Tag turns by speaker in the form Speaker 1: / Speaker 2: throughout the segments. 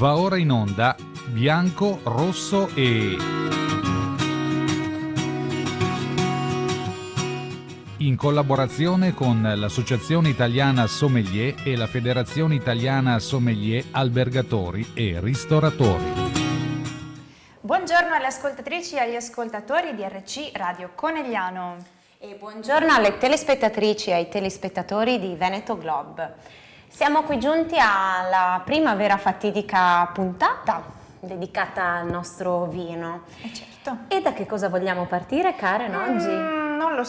Speaker 1: Va ora in onda Bianco, Rosso e... in collaborazione con l'Associazione Italiana Sommelier e la Federazione Italiana Sommelier Albergatori e Ristoratori.
Speaker 2: Buongiorno alle ascoltatrici e agli ascoltatori di RC Radio Conegliano.
Speaker 3: E buongiorno alle telespettatrici e ai telespettatori di Veneto Globe. Siamo qui giunti alla prima vera fatidica puntata dedicata al nostro vino.
Speaker 2: Certo.
Speaker 3: E da che cosa vogliamo partire, Karen, oggi?
Speaker 2: Non lo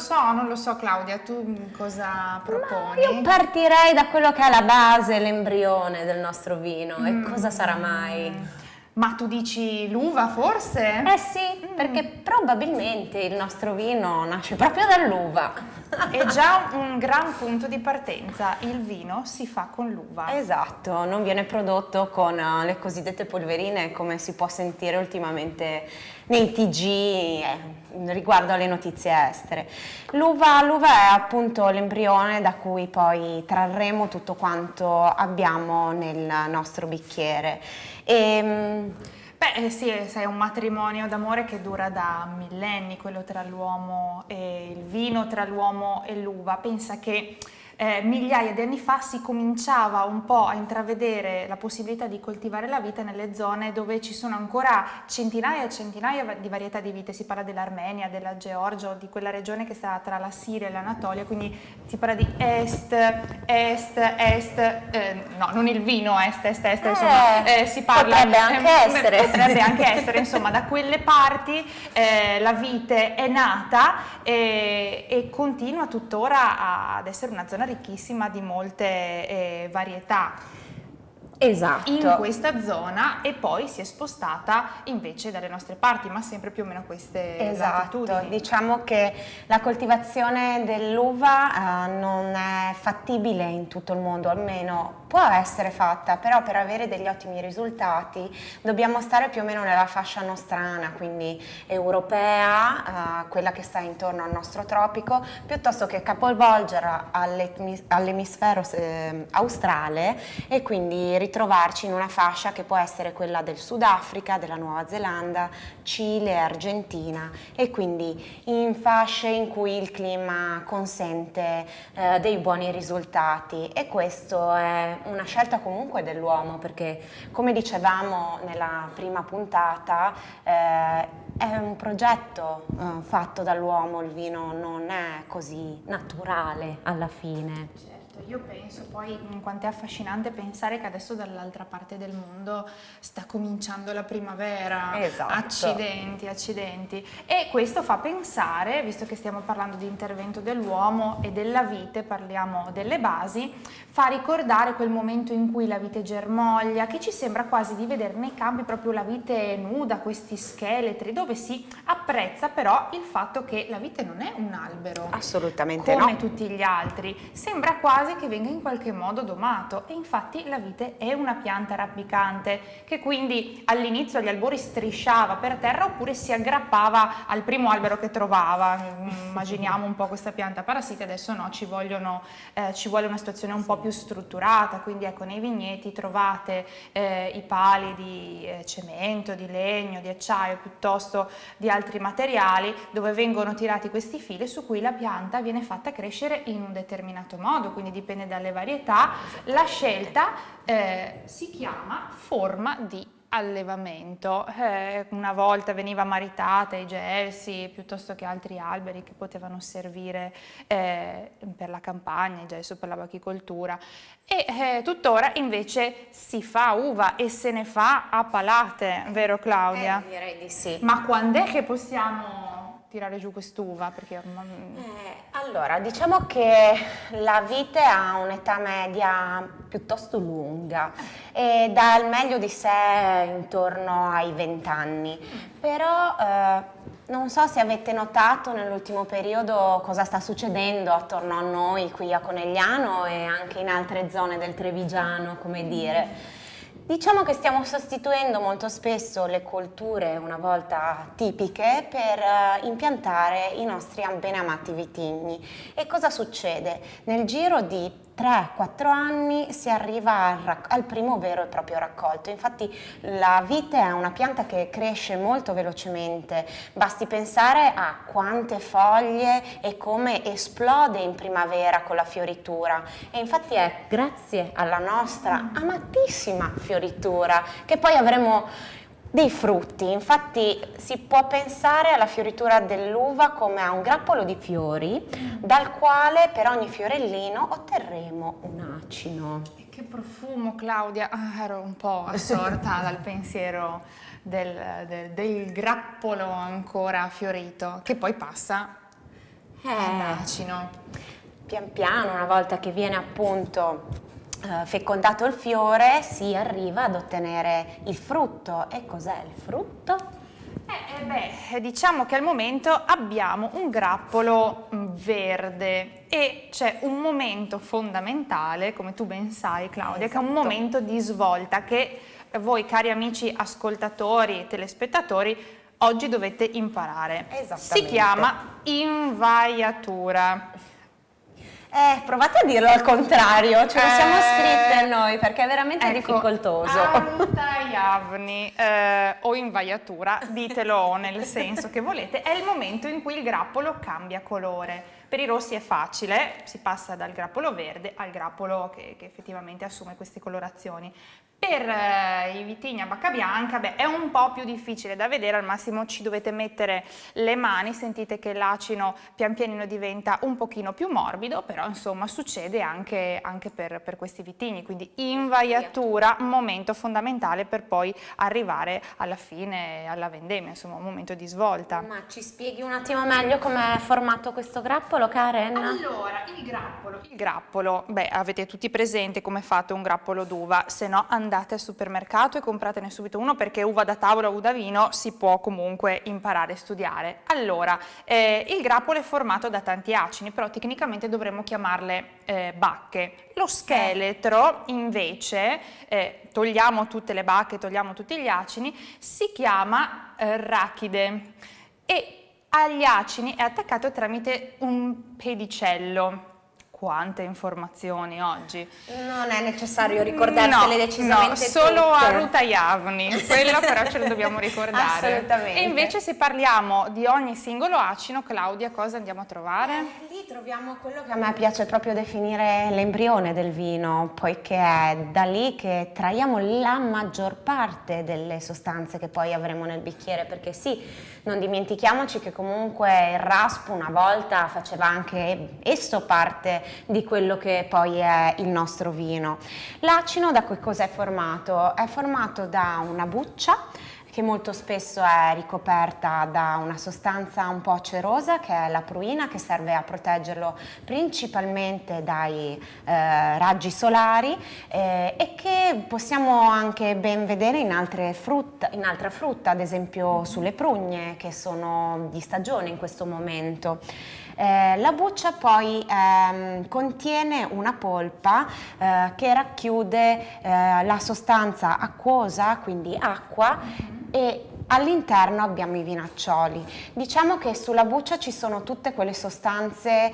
Speaker 2: so Claudia, tu cosa proponi?
Speaker 3: Io partirei da quello che è la base, l'embrione del nostro vino. E cosa sarà mai?
Speaker 2: Ma tu dici l'uva forse?
Speaker 3: Eh sì, perché probabilmente il nostro vino nasce proprio dall'uva.
Speaker 2: È già un gran punto di partenza, il vino si fa con l'uva.
Speaker 3: Esatto, non viene prodotto con le cosiddette polverine come si può sentire ultimamente nei TG riguardo alle notizie estere. L'uva è appunto l'embrione da cui poi trarremo tutto quanto abbiamo nel nostro bicchiere.
Speaker 2: Beh sì, è un matrimonio d'amore che dura da millenni, quello tra l'uomo e il vino, tra l'uomo e l'uva. Pensa che migliaia di anni fa si cominciava un po' a intravedere la possibilità di coltivare la vite nelle zone dove ci sono ancora centinaia e centinaia di varietà di vite. Si parla dell'Armenia, della Georgia o di quella regione che sta tra la Siria e l'Anatolia, quindi si parla di no, non il vino est, insomma, si parla... Potrebbe anche essere, insomma, da quelle parti la vite è nata e continua tuttora ad essere una zona ricchissima di molte varietà.
Speaker 3: Esatto.
Speaker 2: In questa zona e poi si è spostata invece dalle nostre parti, ma sempre più o meno a queste latitudini.
Speaker 3: Diciamo che la coltivazione dell'uva non è fattibile in tutto il mondo, almeno può essere fatta, però per avere degli ottimi risultati dobbiamo stare più o meno nella fascia nostrana, quindi europea, quella che sta intorno al nostro tropico, piuttosto che capovolgere all'emisfero australe e quindi ritrovarci in una fascia che può essere quella del Sudafrica, della Nuova Zelanda, Cile, Argentina, e quindi in fasce in cui il clima consente dei buoni risultati. E questo è una scelta comunque dell'uomo, perché come dicevamo nella prima puntata è un progetto fatto dall'uomo, il vino non è così naturale alla Fine.
Speaker 2: Io penso poi quanto è affascinante pensare che adesso dall'altra parte del mondo sta cominciando la primavera.
Speaker 3: Esatto.
Speaker 2: Accidenti. E questo fa pensare, visto che stiamo parlando di intervento dell'uomo e della vite, parliamo delle basi, fa ricordare quel momento in cui la vite germoglia, che ci sembra quasi di vedere nei campi proprio la vite nuda, questi scheletri, dove si apprezza però il fatto che la vite non è un albero.
Speaker 3: Assolutamente
Speaker 2: come
Speaker 3: no.
Speaker 2: tutti gli altri, sembra quasi che venga in qualche modo domato, e infatti la vite è una pianta rampicante che quindi all'inizio agli albori strisciava per terra oppure si aggrappava al primo albero che trovava. Immaginiamo un po' questa pianta parassita. Adesso no, ci vuole una situazione un po' più strutturata, quindi ecco, nei vigneti trovate i pali di cemento, di legno, di acciaio piuttosto di altri materiali, dove vengono tirati questi fili su cui la pianta viene fatta crescere in un determinato modo, quindi dipende dalle varietà. La scelta si chiama forma di allevamento. Una volta veniva maritata i gelsi piuttosto che altri alberi che potevano servire per la campagna, il gelso per la bachicoltura, e tuttora invece si fa uva e se ne fa a palate, vero Claudia?
Speaker 3: Direi di sì.
Speaker 2: Ma quando è che possiamo tirare giù quest'uva? Perché
Speaker 3: allora, diciamo che la vite ha un'età media piuttosto lunga e dà il meglio di sé intorno ai 20 anni, però non so se avete notato nell'ultimo periodo cosa sta succedendo attorno a noi qui a Conegliano e anche in altre zone del Trevigiano, come dire. Diciamo che stiamo sostituendo molto spesso le colture una volta tipiche per impiantare i nostri ben amati vitigni. E cosa succede? Nel giro di 3-4 anni si arriva al primo vero e proprio raccolto. Infatti la vite è una pianta che cresce molto velocemente, basti pensare a quante foglie e come esplode in primavera con la fioritura, e infatti è grazie alla nostra amatissima fioritura che poi avremo dei frutti. Infatti si può pensare alla fioritura dell'uva come a un grappolo di fiori dal quale per ogni fiorellino otterremo un acino.
Speaker 2: E che profumo, Claudia! Ero un po' assorta dal pensiero del grappolo ancora fiorito, che poi passa all'acino.
Speaker 3: Pian piano, una volta che viene appunto fecondato il fiore, si arriva ad ottenere il frutto. E cos'è il frutto?
Speaker 2: Diciamo che al momento abbiamo un grappolo verde e c'è un momento fondamentale, come tu ben sai, Claudia, che è un momento di svolta che voi, cari amici ascoltatori e telespettatori, oggi dovete imparare.
Speaker 3: Esattamente.
Speaker 2: Si chiama invaiatura.
Speaker 3: Provate a dirlo al contrario, ce lo siamo scritte noi perché è veramente difficoltoso.
Speaker 2: Antaiavni o invaiatura, ditelo nel senso che volete, è il momento in cui il grappolo cambia colore. Per i rossi è facile, si passa dal grappolo verde al grappolo che effettivamente assume queste colorazioni. Per i vitigni a bacca bianca, è un po' più difficile da vedere, al massimo ci dovete mettere le mani, sentite che l'acino pian pianino diventa un pochino più morbido, però insomma succede anche per questi vitigni, quindi invaiatura, un momento fondamentale per poi arrivare alla fine, alla vendemmia, insomma un momento di svolta.
Speaker 3: Ma ci spieghi un attimo meglio com'è formato questo grappolo, Karen?
Speaker 2: Allora, il grappolo, avete tutti presente come è fatto un grappolo d'uva, se no andate al supermercato e compratene subito uno, perché uva da tavola, uva da vino si può comunque imparare a studiare. Allora, il grappolo è formato da tanti acini, però tecnicamente dovremmo chiamarle bacche. Lo scheletro invece, togliamo tutte le bacche, togliamo tutti gli acini, si chiama rachide e agli acini è attaccato tramite un pedicello. Quante informazioni oggi!
Speaker 3: Non è necessario ricordarsele decisamente
Speaker 2: no, solo
Speaker 3: tutte.
Speaker 2: a Rutaiavni, quello però ce lo dobbiamo ricordare.
Speaker 3: Assolutamente.
Speaker 2: E invece se parliamo di ogni singolo acino, Claudia, cosa andiamo a trovare?
Speaker 3: Lì troviamo quello che a me piace proprio definire l'embrione del vino, poiché è da lì che traiamo la maggior parte delle sostanze che poi avremo nel bicchiere, perché sì, non dimentichiamoci che comunque il raspo una volta faceva anche esso parte di quello che poi è il nostro vino. L'acino da che cosa è formato? È formato da una buccia che molto spesso è ricoperta da una sostanza un po' cerosa che è la pruina, che serve a proteggerlo principalmente dai raggi solari e che possiamo anche ben vedere in altra frutta, ad esempio sulle prugne che sono di stagione in questo momento. La buccia poi contiene una polpa che racchiude la sostanza acquosa, quindi acqua, e all'interno abbiamo i vinaccioli. Diciamo che sulla buccia ci sono tutte quelle sostanze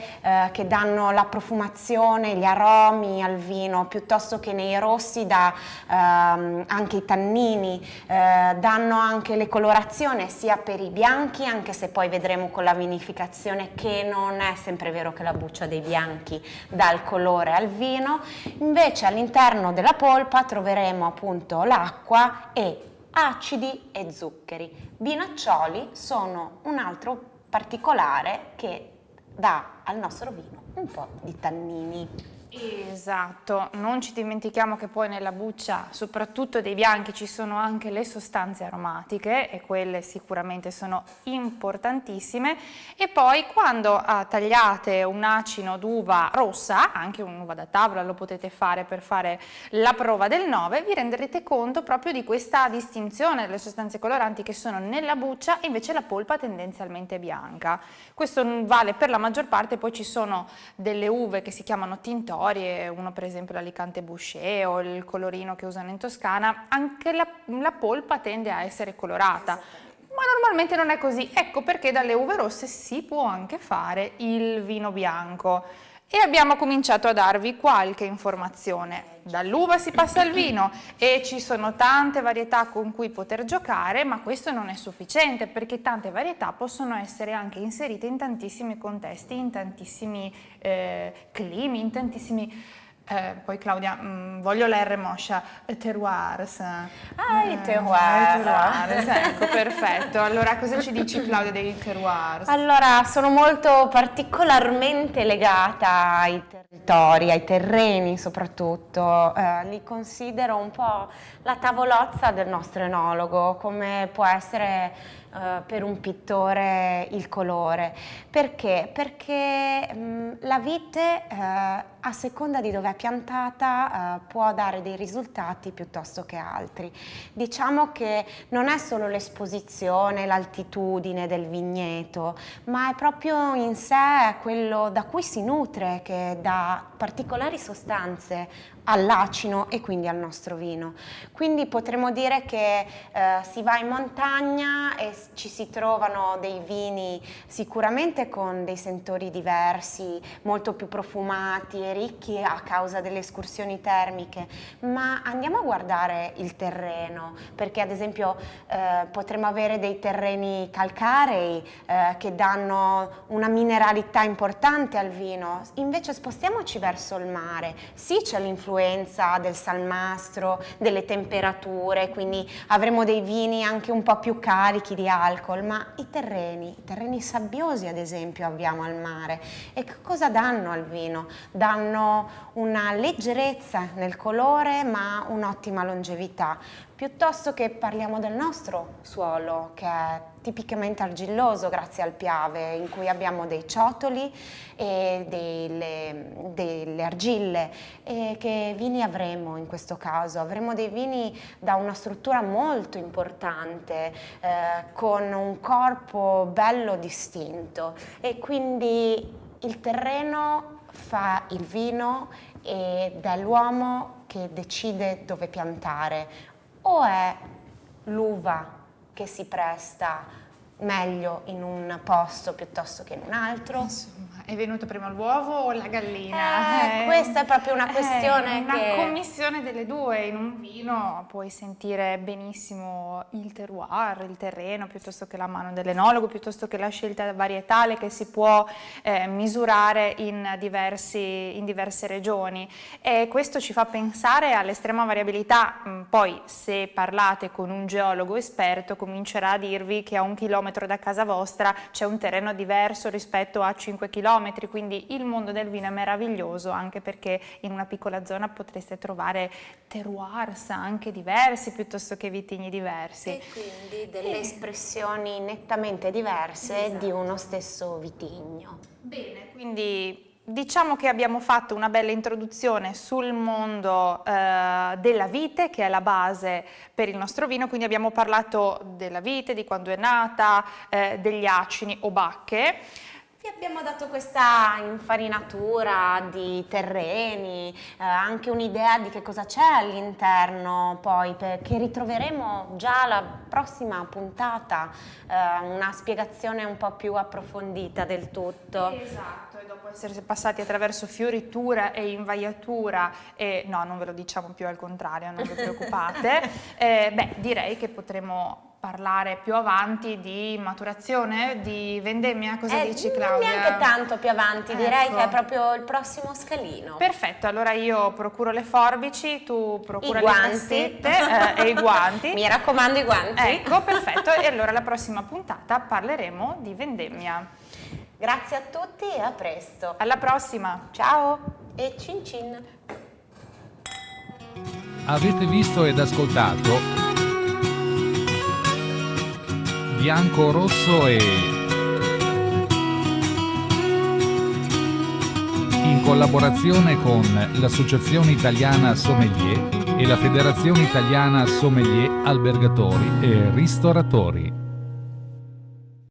Speaker 3: che danno la profumazione, gli aromi al vino, piuttosto che nei rossi anche i tannini, danno anche le colorazioni sia per i bianchi, anche se poi vedremo con la vinificazione che non è sempre vero che la buccia dei bianchi dà il colore al vino. Invece all'interno della polpa troveremo appunto l'acqua e acidi e zuccheri. Vinaccioli sono un altro particolare che dà al nostro vino un po' di tannini.
Speaker 2: Esatto, non ci dimentichiamo che poi nella buccia, soprattutto dei bianchi, ci sono anche le sostanze aromatiche e quelle sicuramente sono importantissime. E poi quando tagliate un acino d'uva rossa, anche un'uva da tavola lo potete fare per fare la prova del 9, vi renderete conto proprio di questa distinzione delle sostanze coloranti che sono nella buccia e invece la polpa tendenzialmente bianca. Questo vale per la maggior parte, poi ci sono delle uve che si chiamano tintori, uno per esempio l'Alicante Bouschet o il colorino che usano in Toscana, anche la polpa tende a essere colorata, ma normalmente non è così. Ecco perché dalle uve rosse si può anche fare il vino bianco. E abbiamo cominciato a darvi qualche informazione. Dall'uva si passa al vino e ci sono tante varietà con cui poter giocare, ma questo non è sufficiente perché tante varietà possono essere anche inserite in tantissimi contesti, in tantissimi climi, in tantissimi... poi Claudia, voglio l'R moscia, terroirs.
Speaker 3: I terroirs.
Speaker 2: Ecco, perfetto. Allora, cosa ci dici Claudia dei terroirs?
Speaker 3: Allora, sono molto particolarmente legata ai territori, ai terreni soprattutto. Li considero un po' la tavolozza del nostro enologo, come può essere per un pittore il colore. Perché? Perché la vite a seconda di dove è piantata può dare dei risultati piuttosto che altri. Diciamo che non è solo l'esposizione, l'altitudine del vigneto, ma è proprio in sé quello da cui si nutre, che dà particolari sostanze all'acino e quindi al nostro vino. Quindi potremmo dire che si va in montagna e ci si trovano dei vini sicuramente con dei sentori diversi, molto più profumati e ricchi a causa delle escursioni termiche, ma andiamo a guardare il terreno, perché ad esempio potremmo avere dei terreni calcarei che danno una mineralità importante al vino, invece spostiamoci verso il mare. Sì, c'è l'influenza del salmastro, delle temperature, quindi avremo dei vini anche un po' più carichi di alcol, ma i terreni sabbiosi ad esempio abbiamo al mare, e che cosa danno al vino? Danno una leggerezza nel colore ma un'ottima longevità. Piuttosto che parliamo del nostro suolo, che è tipicamente argilloso grazie al piave, in cui abbiamo dei ciotoli e delle argille. E che vini avremo in questo caso? Avremo dei vini da una struttura molto importante, con un corpo bello distinto, e quindi il terreno fa il vino ed è l'uomo che decide dove piantare. O è l'uva che si presta meglio in un posto piuttosto che in un altro?
Speaker 2: Insomma, è venuto prima l'uovo o la gallina?
Speaker 3: Questa è proprio una questione
Speaker 2: una commissione delle due. In un vino puoi sentire benissimo il terroir, il terreno, piuttosto che la mano dell'enologo, piuttosto che la scelta varietale che si può misurare in diverse regioni, e questo ci fa pensare all'estrema variabilità. Poi se parlate con un geologo esperto comincerà a dirvi che a 1 chilometro da casa vostra c'è un terreno diverso rispetto a 5 chilometri, quindi il mondo del vino è meraviglioso, anche perché in una piccola zona potreste trovare terroirs anche diversi piuttosto che vitigni diversi.
Speaker 3: E quindi delle espressioni nettamente diverse, esatto, di uno stesso vitigno.
Speaker 2: Bene, quindi diciamo che abbiamo fatto una bella introduzione sul mondo della vite, che è la base per il nostro vino, quindi abbiamo parlato della vite, di quando è nata, degli acini o bacche.
Speaker 3: Vi abbiamo dato questa infarinatura di terreni, anche un'idea di che cosa c'è all'interno poi, che ritroveremo già alla prossima puntata, una spiegazione un po' più approfondita del tutto.
Speaker 2: Esatto, e dopo essere passati attraverso fioritura e invaiatura, e no, non ve lo diciamo più, al contrario, non vi preoccupate, direi che potremo parlare più avanti di maturazione, di vendemmia. Cosa dici Claudia?
Speaker 3: Neanche tanto più avanti, direi che è proprio il prossimo scalino.
Speaker 2: Perfetto, allora io procuro le forbici, tu procura le cassette e i guanti.
Speaker 3: Mi raccomando, i guanti.
Speaker 2: Ecco, perfetto, e allora la prossima puntata parleremo di vendemmia.
Speaker 3: Grazie a tutti e a presto.
Speaker 2: Alla prossima.
Speaker 3: Ciao e cin cin.
Speaker 1: Avete visto ed ascoltato Bianco, Rosso e in collaborazione con l'Associazione Italiana Sommelier e la Federazione Italiana Sommelier Albergatori e Ristoratori.